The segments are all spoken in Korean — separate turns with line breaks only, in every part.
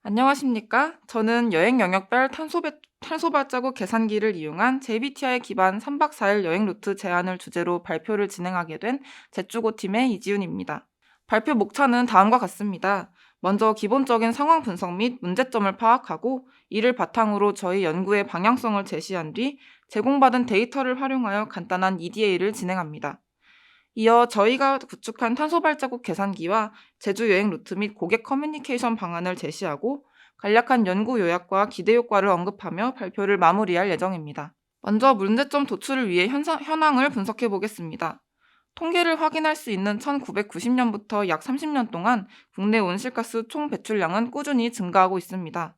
안녕하십니까? 저는 여행 영역별 탄소 발자국 계산기를 이용한 JBTI 기반 3박 4일 여행 루트 제안을 주제로 발표를 진행하게 된 제주고 팀의 이지훈입니다. 발표 목차는 다음과 같습니다. 먼저 기본적인 상황 분석 및 문제점을 파악하고 이를 바탕으로 저희 연구의 방향성을 제시한 뒤 제공받은 데이터를 활용하여 간단한 EDA를 진행합니다. 이어 저희가 구축한 탄소 발자국 계산기와 제주 여행 루트 및 고객 커뮤니케이션 방안을 제시하고 간략한 연구 요약과 기대 효과를 언급하며 발표를 마무리할 예정입니다. 먼저 문제점 도출을 위해 현황을 분석해 보겠습니다. 통계를 확인할 수 있는 1990년부터 약 30년 동안 국내 온실가스 총 배출량은 꾸준히 증가하고 있습니다.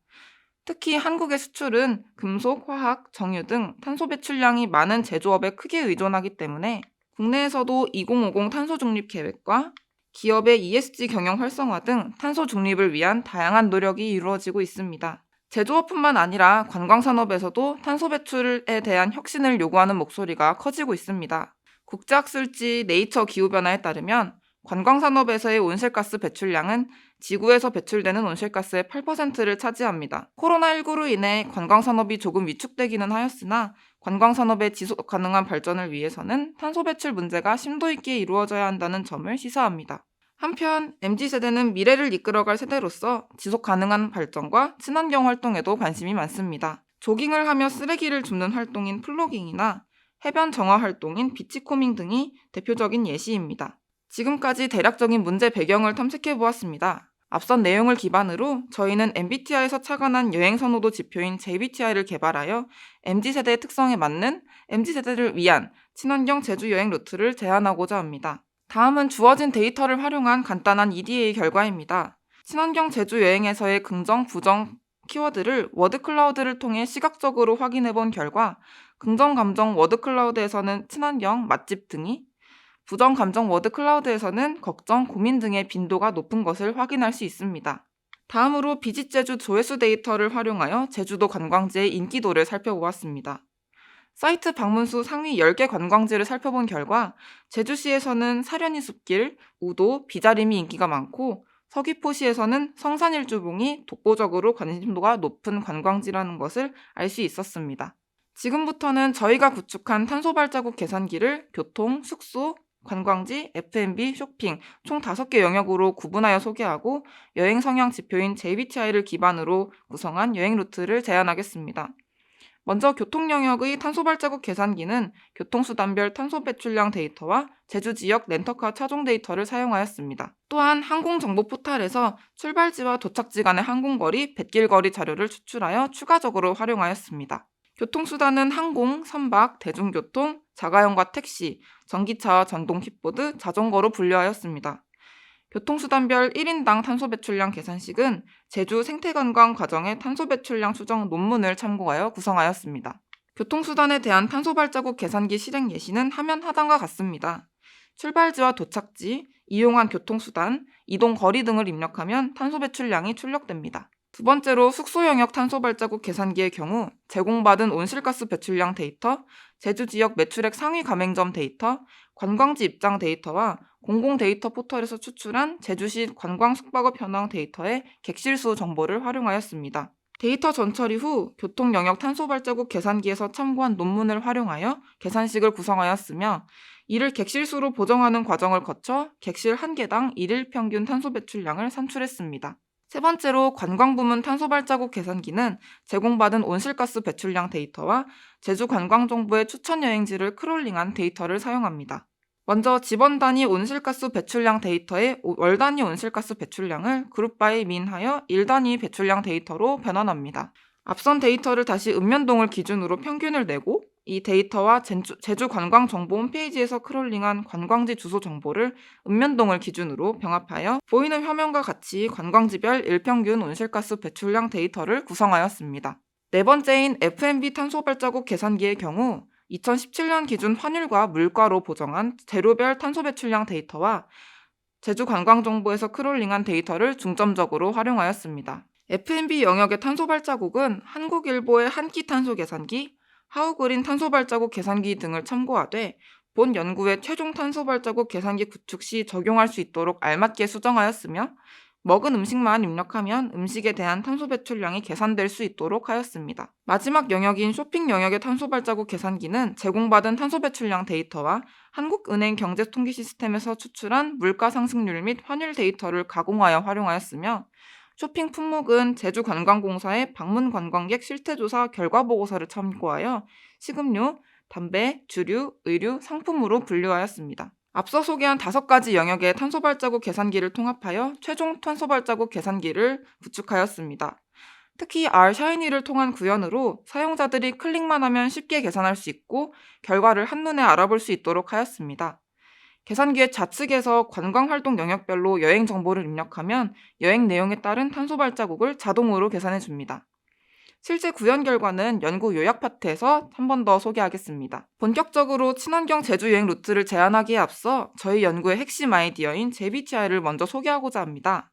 특히 한국의 수출은 금속, 화학, 정유 등 탄소 배출량이 많은 제조업에 크게 의존하기 때문에 국내에서도 2050 탄소 중립 계획과 기업의 ESG 경영 활성화 등 탄소 중립을 위한 다양한 노력이 이루어지고 있습니다. 제조업뿐만 아니라 관광산업에서도 탄소 배출에 대한 혁신을 요구하는 목소리가 커지고 있습니다. 국제학술지 네이처 기후변화에 따르면 관광산업에서의 온실가스 배출량은 지구에서 배출되는 온실가스의 8%를 차지합니다. 코로나19로 인해 관광산업이 조금 위축되기는 하였으나 관광산업의 지속 가능한 발전을 위해서는 탄소 배출 문제가 심도 있게 이루어져야 한다는 점을 시사합니다. 한편 MZ세대는 미래를 이끌어갈 세대로서 지속 가능한 발전과 친환경 활동에도 관심이 많습니다. 조깅을 하며 쓰레기를 줍는 활동인 플로깅이나 해변 정화 활동인 비치코밍 등이 대표적인 예시입니다. 지금까지 대략적인 문제 배경을 탐색해 보았습니다. 앞선 내용을 기반으로 저희는 MBTI에서 착안한 여행 선호도 지표인 JBTI를 개발하여 MZ세대의 특성에 맞는 MZ세대를 위한 친환경 제주 여행 루트를 제안하고자 합니다. 다음은 주어진 데이터를 활용한 간단한 EDA 결과입니다. 친환경 제주 여행에서의 긍정, 부정 키워드를 워드클라우드를 통해 시각적으로 확인해 본 결과 긍정 감정 워드클라우드에서는 친환경, 맛집 등이 부정 감정 워드 클라우드에서는 걱정, 고민 등의 빈도가 높은 것을 확인할 수 있습니다. 다음으로 비짓 제주 조회수 데이터를 활용하여 제주도 관광지의 인기도를 살펴보았습니다. 사이트 방문수 상위 10개 관광지를 살펴본 결과 제주시에서는 사려니 숲길, 우도, 비자림이 인기가 많고 서귀포시에서는 성산일주봉이 독보적으로 관심도가 높은 관광지라는 것을 알 수 있었습니다. 지금부터는 저희가 구축한 탄소 발자국 계산기를 교통, 숙소, 관광지, F&B, 쇼핑 총 5개 영역으로 구분하여 소개하고 여행 성향 지표인 JBTI를 기반으로 구성한 여행 루트를 제안하겠습니다. 먼저 교통 영역의 탄소 발자국 계산기는 교통수단별 탄소 배출량 데이터와 제주 지역 렌터카 차종 데이터를 사용하였습니다. 또한 항공정보 포탈에서 출발지와 도착지 간의 항공거리, 뱃길거리 자료를 추출하여 추가적으로 활용하였습니다. 교통수단은 항공, 선박, 대중교통, 자가용과 택시, 전기차와 전동 킥보드, 자전거로 분류하였습니다. 교통수단별 1인당 탄소 배출량 계산식은 제주 생태관광 과정의 탄소 배출량 추정 논문을 참고하여 구성하였습니다. 교통수단에 대한 탄소 발자국 계산기 실행 예시는 화면 하단과 같습니다. 출발지와 도착지, 이용한 교통수단, 이동 거리 등을 입력하면 탄소 배출량이 출력됩니다. 두 번째로 숙소 영역 탄소 발자국 계산기의 경우 제공받은 온실가스 배출량 데이터, 제주 지역 매출액 상위 가맹점 데이터, 관광지 입장 데이터와 공공 데이터 포털에서 추출한 제주시 관광 숙박업 현황 데이터의 객실수 정보를 활용하였습니다. 데이터 전처리 후 교통 영역 탄소 발자국 계산기에서 참고한 논문을 활용하여 계산식을 구성하였으며 이를 객실수로 보정하는 과정을 거쳐 객실 1개당 1일 평균 탄소 배출량을 산출했습니다. 세 번째로 관광부문 탄소 발자국 계산기는 제공받은 온실가스 배출량 데이터와 제주 관광정보의 추천 여행지를 크롤링한 데이터를 사용합니다. 먼저 지번 단위 온실가스 배출량 데이터의 월 단위 온실가스 배출량을 그룹 바이 민하여 일 단위 배출량 데이터로 변환합니다. 앞선 데이터를 다시 읍면동을 기준으로 평균을 내고 이 데이터와 제주 관광정보 홈페이지에서 크롤링한 관광지 주소 정보를 읍면동을 기준으로 병합하여 보이는 화면과 같이 관광지별 일평균 온실가스 배출량 데이터를 구성하였습니다. 네 번째인 F&B 탄소 발자국 계산기의 경우 2017년 기준 환율과 물가로 보정한 재료별 탄소 배출량 데이터와 제주 관광정보에서 크롤링한 데이터를 중점적으로 활용하였습니다. F&B 영역의 탄소 발자국은 한국일보의 한끼 탄소 계산기, 하우그린 탄소 발자국 계산기 등을 참고하되 본 연구의 최종 탄소 발자국 계산기 구축 시 적용할 수 있도록 알맞게 수정하였으며 먹은 음식만 입력하면 음식에 대한 탄소 배출량이 계산될 수 있도록 하였습니다. 마지막 영역인 쇼핑 영역의 탄소 발자국 계산기는 제공받은 탄소 배출량 데이터와 한국은행 경제통계 시스템에서 추출한 물가 상승률 및 환율 데이터를 가공하여 활용하였으며, 쇼핑 품목은 제주관광공사의 방문 관광객 실태조사 결과보고서를 참고하여 식음료, 담배, 주류, 의류, 상품으로 분류하였습니다. 앞서 소개한 5가지 영역의 탄소 발자국 계산기를 통합하여 최종 탄소 발자국 계산기를 구축하였습니다. 특히 R-샤이니를 통한 구현으로 사용자들이 클릭만 하면 쉽게 계산할 수 있고 결과를 한눈에 알아볼 수 있도록 하였습니다. 계산기의 좌측에서 관광활동 영역별로 여행 정보를 입력하면 여행 내용에 따른 탄소 발자국을 자동으로 계산해줍니다. 실제 구현 결과는 연구 요약 파트에서 한 번 더 소개하겠습니다. 본격적으로 친환경 제주 여행 루트를 제안하기에 앞서 저희 연구의 핵심 아이디어인 JBTI를 먼저 소개하고자 합니다.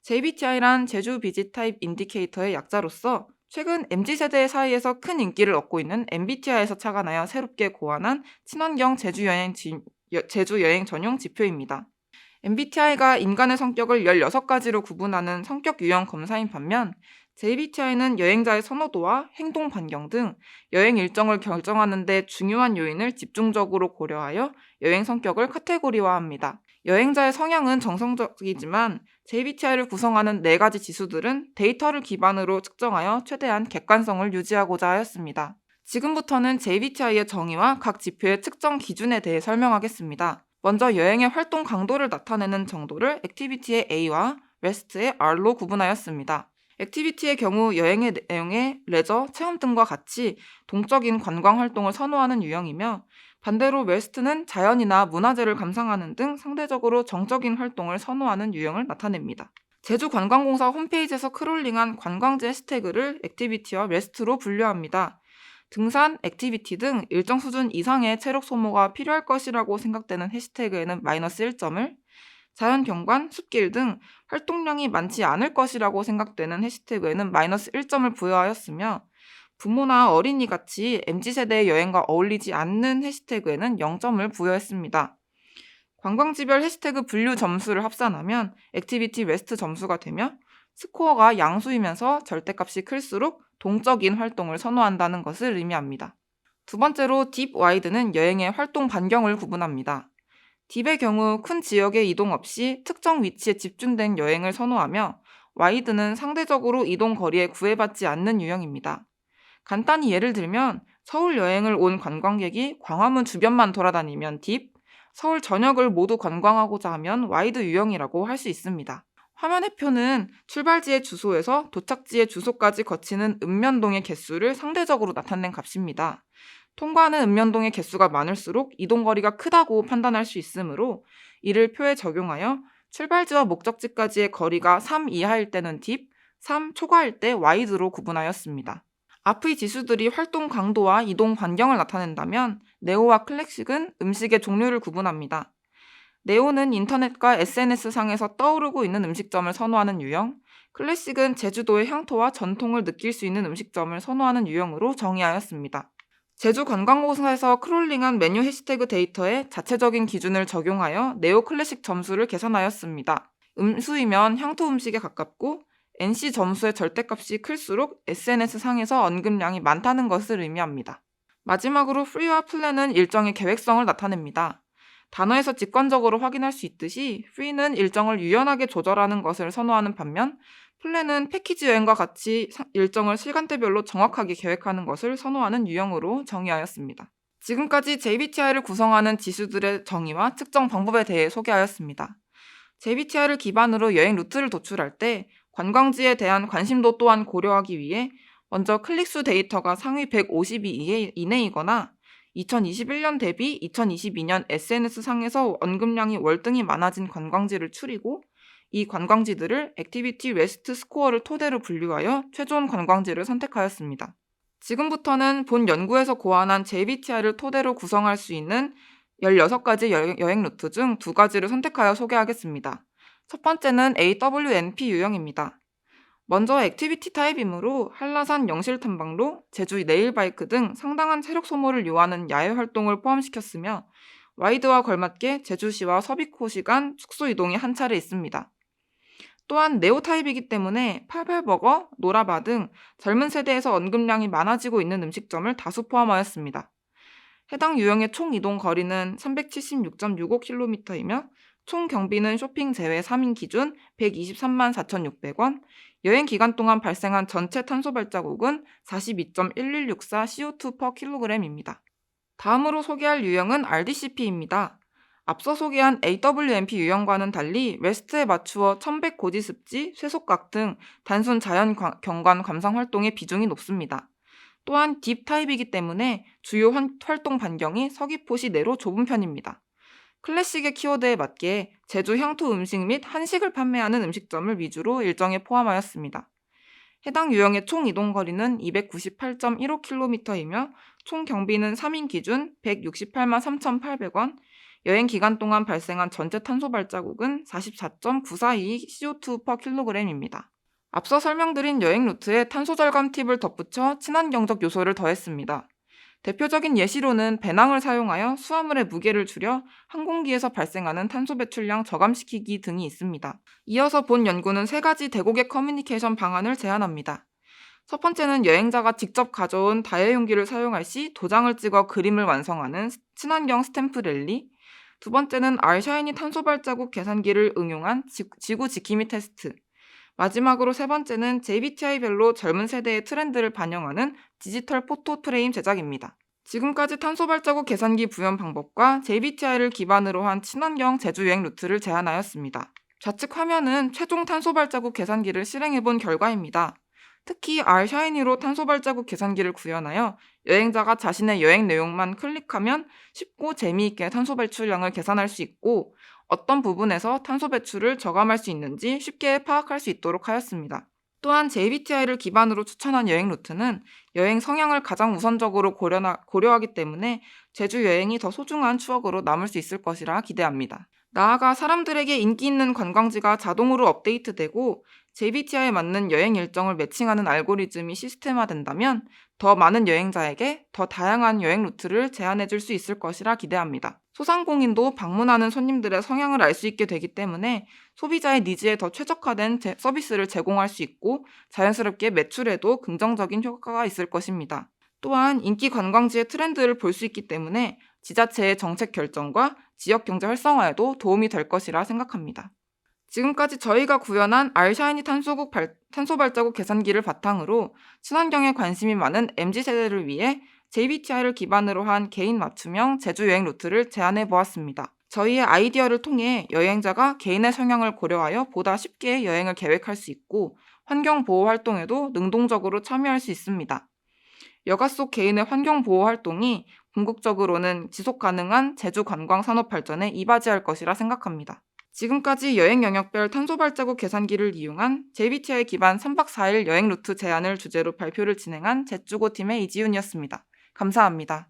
JBTI란 제주 비짓 타입 인디케이터의 약자로서 최근 MZ세대 사이에서 큰 인기를 얻고 있는 MBTI에서 착안하여 새롭게 고안한 친환경 제주 여행 전용 지표입니다. MBTI가 인간의 성격을 16가지로 구분하는 성격 유형 검사인 반면 JBTI는 여행자의 선호도와 행동 반경 등 여행 일정을 결정하는 데 중요한 요인을 집중적으로 고려하여 여행 성격을 카테고리화합니다. 여행자의 성향은 정성적이지만 JBTI를 구성하는 4가지 지수들은 데이터를 기반으로 측정하여 최대한 객관성을 유지하고자 하였습니다. 지금부터는 JBTI의 정의와 각 지표의 측정 기준에 대해 설명하겠습니다. 먼저 여행의 활동 강도를 나타내는 정도를 액티비티의 A와 레스트의 R로 구분하였습니다. 액티비티의 경우 여행의 내용에 레저, 체험 등과 같이 동적인 관광 활동을 선호하는 유형이며, 반대로 웨스트는 자연이나 문화재를 감상하는 등 상대적으로 정적인 활동을 선호하는 유형을 나타냅니다. 제주관광공사 홈페이지에서 크롤링한 관광지 해시태그를 액티비티와 웨스트로 분류합니다. 등산, 액티비티 등 일정 수준 이상의 체력 소모가 필요할 것이라고 생각되는 해시태그에는 마이너스 1점을, 자연경관, 숲길 등 활동량이 많지 않을 것이라고 생각되는 해시태그에는 마이너스 1점을 부여하였으며, 부모나 어린이 같이 MZ세대의 여행과 어울리지 않는 해시태그에는 0점을 부여했습니다. 관광지별 해시태그 분류 점수를 합산하면 액티비티 웨스트 점수가 되며, 스코어가 양수이면서 절대값이 클수록 동적인 활동을 선호한다는 것을 의미합니다. 두 번째로 딥 와이드는 여행의 활동 반경을 구분합니다. 딥의 경우 큰 지역에 이동 없이 특정 위치에 집중된 여행을 선호하며, 와이드는 상대적으로 이동 거리에 구애받지 않는 유형입니다. 간단히 예를 들면 서울 여행을 온 관광객이 광화문 주변만 돌아다니면 딥, 서울 전역을 모두 관광하고자 하면 와이드 유형이라고 할 수 있습니다. 화면의 표는 출발지의 주소에서 도착지의 주소까지 거치는 읍면동의 개수를 상대적으로 나타낸 값입니다. 통과하는 읍면동의 개수가 많을수록 이동거리가 크다고 판단할 수 있으므로 이를 표에 적용하여 출발지와 목적지까지의 거리가 3 이하일 때는 딥, 3 초과일 때 와이드로 구분하였습니다. 앞의 지수들이 활동 강도와 이동 반경을 나타낸다면 네오와 클래식은 음식의 종류를 구분합니다. 네오는 인터넷과 SNS상에서 떠오르고 있는 음식점을 선호하는 유형, 클래식은 제주도의 향토와 전통을 느낄 수 있는 음식점을 선호하는 유형으로 정의하였습니다. 제주관광공사에서 크롤링한 메뉴 해시태그 데이터에 자체적인 기준을 적용하여 네오 클래식 점수를 계산하였습니다. 음수이면 향토 음식에 가깝고 NC 점수의 절대값이 클수록 SNS상에서 언급량이 많다는 것을 의미합니다. 마지막으로 프리와 플랜은 일정의 계획성을 나타냅니다. 단어에서 직관적으로 확인할 수 있듯이 프리는 일정을 유연하게 조절하는 것을 선호하는 반면, 플랜은 패키지 여행과 같이 일정을 시간대별로 정확하게 계획하는 것을 선호하는 유형으로 정의하였습니다. 지금까지 JBTI를 구성하는 지수들의 정의와 측정 방법에 대해 소개하였습니다. JBTI를 기반으로 여행 루트를 도출할 때 관광지에 대한 관심도 또한 고려하기 위해 먼저 클릭수 데이터가 상위 150위 이내이거나 2021년 대비 2022년 SNS상에서 언급량이 월등히 많아진 관광지를 추리고, 이 관광지들을 액티비티 웨스트 스코어를 토대로 분류하여 최종 관광지를 선택하였습니다. 지금부터는 본 연구에서 고안한 JBTI를 토대로 구성할 수 있는 16가지 여행 루트 중 2가지를 선택하여 소개하겠습니다. 첫 번째는 AWNP 유형입니다. 먼저 액티비티 타입이므로 한라산 영실탐방로, 제주 네일바이크 등 상당한 체력 소모를 요하는 야외 활동을 포함시켰으며, 와이드와 걸맞게 제주시와 서귀포시 간 숙소 이동이 한 차례 있습니다. 또한 네오 타입이기 때문에 팔팔버거, 노라바 등 젊은 세대에서 언급량이 많아지고 있는 음식점을 다수 포함하였습니다. 해당 유형의 총 이동 거리는 376.65km이며 총 경비는 쇼핑 제외 3인 기준 123만 4,600원, 여행 기간 동안 발생한 전체 탄소 발자국은 42.1164 CO2 per kg입니다. 다음으로 소개할 유형은 RDCP입니다. 앞서 소개한 AWMP 유형과는 달리 웨스트에 맞추어 1100 고지습지, 쇠속각 등 단순 자연 경관 감상 활동의 비중이 높습니다. 또한 딥 타입이기 때문에 주요 활동 반경이 서귀포 시내로 좁은 편입니다. 클래식의 키워드에 맞게 제주 향토 음식 및 한식을 판매하는 음식점을 위주로 일정에 포함하였습니다. 해당 유형의 총 이동거리는 298.15km이며 총 경비는 3인 기준 168만 3,800원, 여행 기간 동안 발생한 전체 탄소 발자국은 44.942 CO2 per kg입니다. 앞서 설명드린 여행 루트에 탄소 절감 팁을 덧붙여 친환경적 요소를 더했습니다. 대표적인 예시로는 배낭을 사용하여 수화물의 무게를 줄여 항공기에서 발생하는 탄소 배출량 저감시키기 등이 있습니다. 이어서 본 연구는 3가지 대고객 커뮤니케이션 방안을 제안합니다. 첫 번째는 여행자가 직접 가져온 다회용기를 사용할 시 도장을 찍어 그림을 완성하는 친환경 스탬프 랠리, 두 번째는 R샤이니 탄소 발자국 계산기를 응용한 지구 지킴이 테스트, 마지막으로 세 번째는 JBTI별로 젊은 세대의 트렌드를 반영하는 디지털 포토 프레임 제작입니다. 지금까지 탄소 발자국 계산기 부연 방법과 JBTI를 기반으로 한 친환경 제주 여행 루트를 제안하였습니다. 좌측 화면은 최종 탄소 발자국 계산기를 실행해본 결과입니다. 특히 R샤이니로 탄소 발자국 계산기를 구현하여 여행자가 자신의 여행 내용만 클릭하면 쉽고 재미있게 탄소 배출량을 계산할 수 있고 어떤 부분에서 탄소 배출을 저감할 수 있는지 쉽게 파악할 수 있도록 하였습니다. 또한 JBTI를 기반으로 추천한 여행 루트는 여행 성향을 가장 우선적으로 고려하기 때문에 제주 여행이 더 소중한 추억으로 남을 수 있을 것이라 기대합니다. 나아가 사람들에게 인기 있는 관광지가 자동으로 업데이트되고 JBTI에 맞는 여행 일정을 매칭하는 알고리즘이 시스템화된다면 더 많은 여행자에게 더 다양한 여행 루트를 제안해 줄 수 있을 것이라 기대합니다. 소상공인도 방문하는 손님들의 성향을 알 수 있게 되기 때문에 소비자의 니즈에 더 최적화된 서비스를 제공할 수 있고 자연스럽게 매출에도 긍정적인 효과가 있을 것입니다. 또한 인기 관광지의 트렌드를 볼 수 있기 때문에 지자체의 정책 결정과 지역 경제 활성화에도 도움이 될 것이라 생각합니다. 지금까지 저희가 구현한 R샤이니 탄소 발자국 계산기를 바탕으로 친환경에 관심이 많은 MZ세대를 위해 JBTI를 기반으로 한 개인 맞춤형 제주 여행 루트를 제안해 보았습니다. 저희의 아이디어를 통해 여행자가 개인의 성향을 고려하여 보다 쉽게 여행을 계획할 수 있고 환경보호 활동에도 능동적으로 참여할 수 있습니다. 여가 속 개인의 환경보호 활동이 궁극적으로는 지속가능한 제주 관광 산업 발전에 이바지할 것이라 생각합니다. 지금까지 여행 영역별 탄소 발자국 계산기를 이용한 JBTI 기반 3박 4일 여행 루트 제안을 주제로 발표를 진행한 제주고 팀의 이지윤이었습니다. 감사합니다.